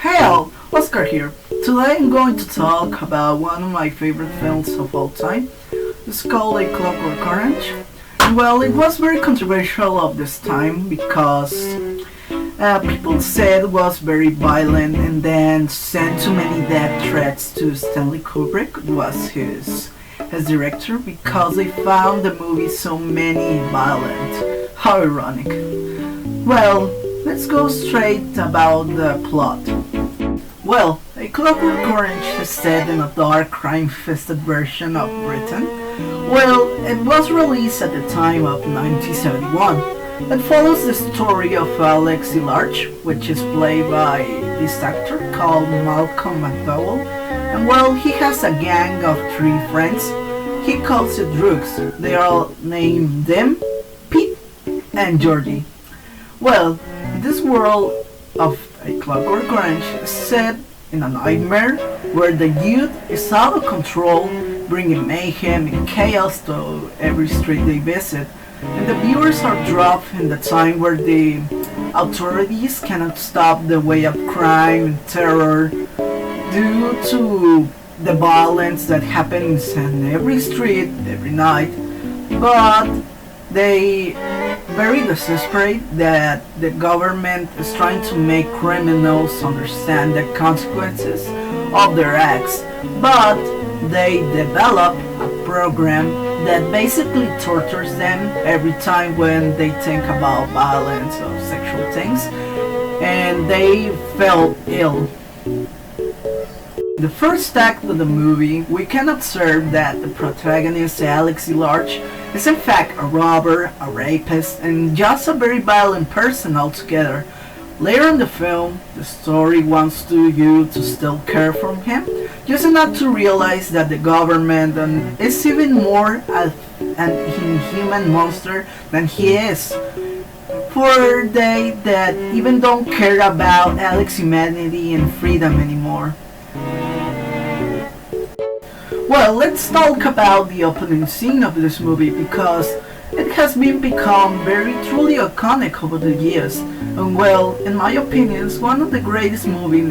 Hey all, Oscar here. Today I'm going to talk about one of my favorite films of all time. It's called A Clockwork Orange. And well, it was very controversial of this time because people said it was very violent and then sent too many death threats to Stanley Kubrick, who was his director, because they found the movie so many violent. How ironic. Well, let's go straight about the plot. Well, A Clockwork Orange is set in a dark, crime-infested version of Britain. Well, it was released at the time of 1971. It follows the story of Alex Large, which is played by this actor called Malcolm McDowell. And well, he has a gang of 3 friends. He calls it Droogs. They are named Dem, Pete, and Georgie. Well, this world of A Clockwork Orange is set in a nightmare where the youth is out of control, bringing mayhem and chaos to every street they visit, and the viewers are dropped in the time where the authorities cannot stop the wave of crime and terror due to the violence that happens in every street, every night. But they very desperate that the government is trying to make criminals understand the consequences of their acts, but they develop a program that basically tortures them every time when they think about violence or sexual things, and they felt ill. The first act of the movie, we can observe that the protagonist, Alex Large, is in fact a robber, a rapist, and just a very violent person altogether. Later in the film, the story wants you to still care for him, just enough to realize that the government is even more an inhuman monster than he is. For they that even don't care about Alex's humanity and freedom anymore. Well, let's talk about the opening scene of this movie because it has become very truly iconic over the years, and well, in my opinion, it's one of the greatest movie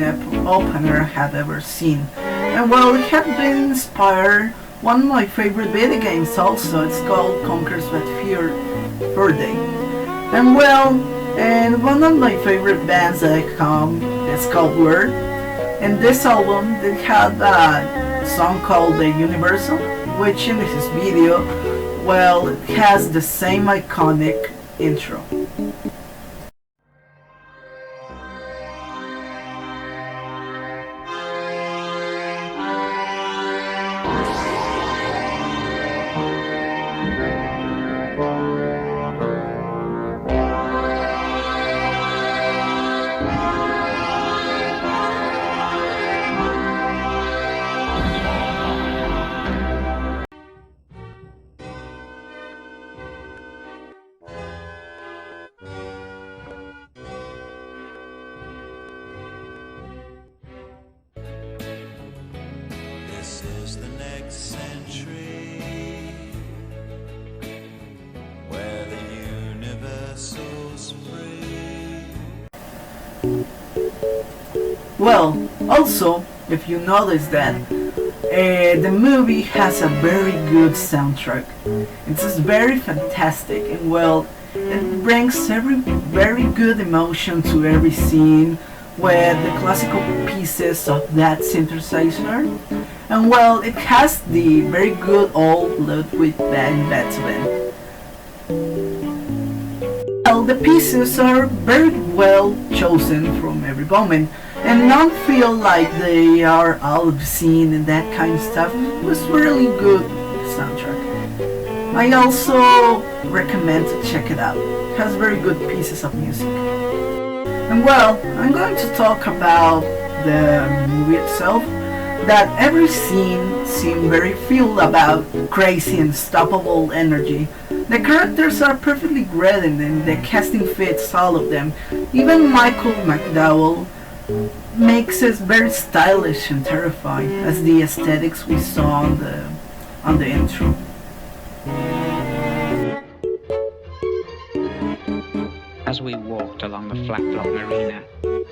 opener I have ever seen. And well, it had been inspired one of my favorite video games also. It's called Conker's Bad Fur Day. And well, and one of my favorite bands that come is Clockwork. And this album, they had a song called The Universal, which in his video, well, it has the same iconic intro. This is the next century, where the universal's free. Well, also, if you notice that the movie has a very good soundtrack. It's just very fantastic, and well, it brings every very good emotion to every scene with the classical pieces of that synthesizer. And well, it has the very good old Ludwig van Beethoven. Well, the pieces are very well chosen from every moment. and not feel like they are out of the scene and that kind of stuff. It was really good soundtrack. I also recommend to check it out. It has very good pieces of music. And well, I'm going to talk about the movie itself. That every scene seemed very filled about crazy and unstoppable energy. The characters are perfectly great and the casting fits all of them. Even Michael McDowell makes it very stylish and terrifying as the aesthetics we saw on the intro. As we walked along the flat rock marina,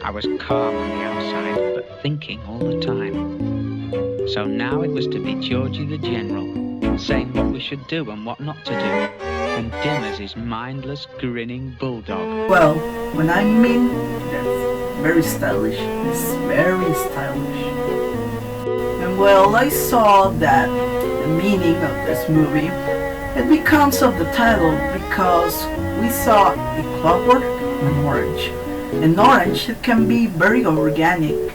I was calm on the outside, but thinking all the time. So now it was to be Georgie the General, saying what we should do and what not to do, and Dim as his mindless, grinning bulldog. Well, when I mean that's very stylish, it's very stylish. And well, I saw that the meaning of this movie, it becomes of the title because we saw a clockwork and orange. In orange, it can be very organic,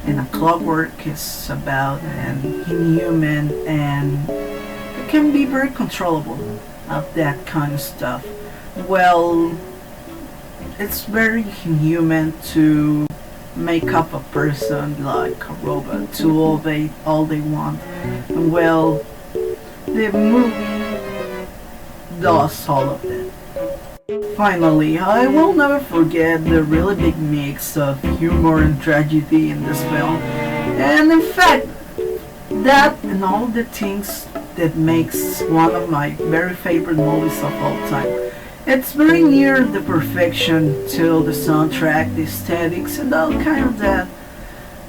and a clockwork is about an inhuman, and it can be very controllable of that kind of stuff. Well, it's very inhuman to make up a person like a robot to obey all they want. And well, the movie does all of that. Finally, I will never forget the really big mix of humor and tragedy in this film. And in fact, that and all the things that makes one of my very favorite movies of all time. It's very near the perfection to the soundtrack, the aesthetics, and all kind of that.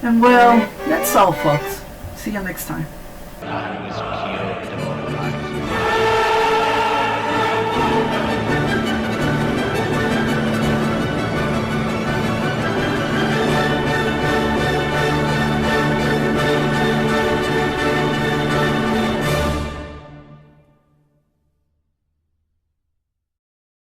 And well, that's all folks. See you next time. I was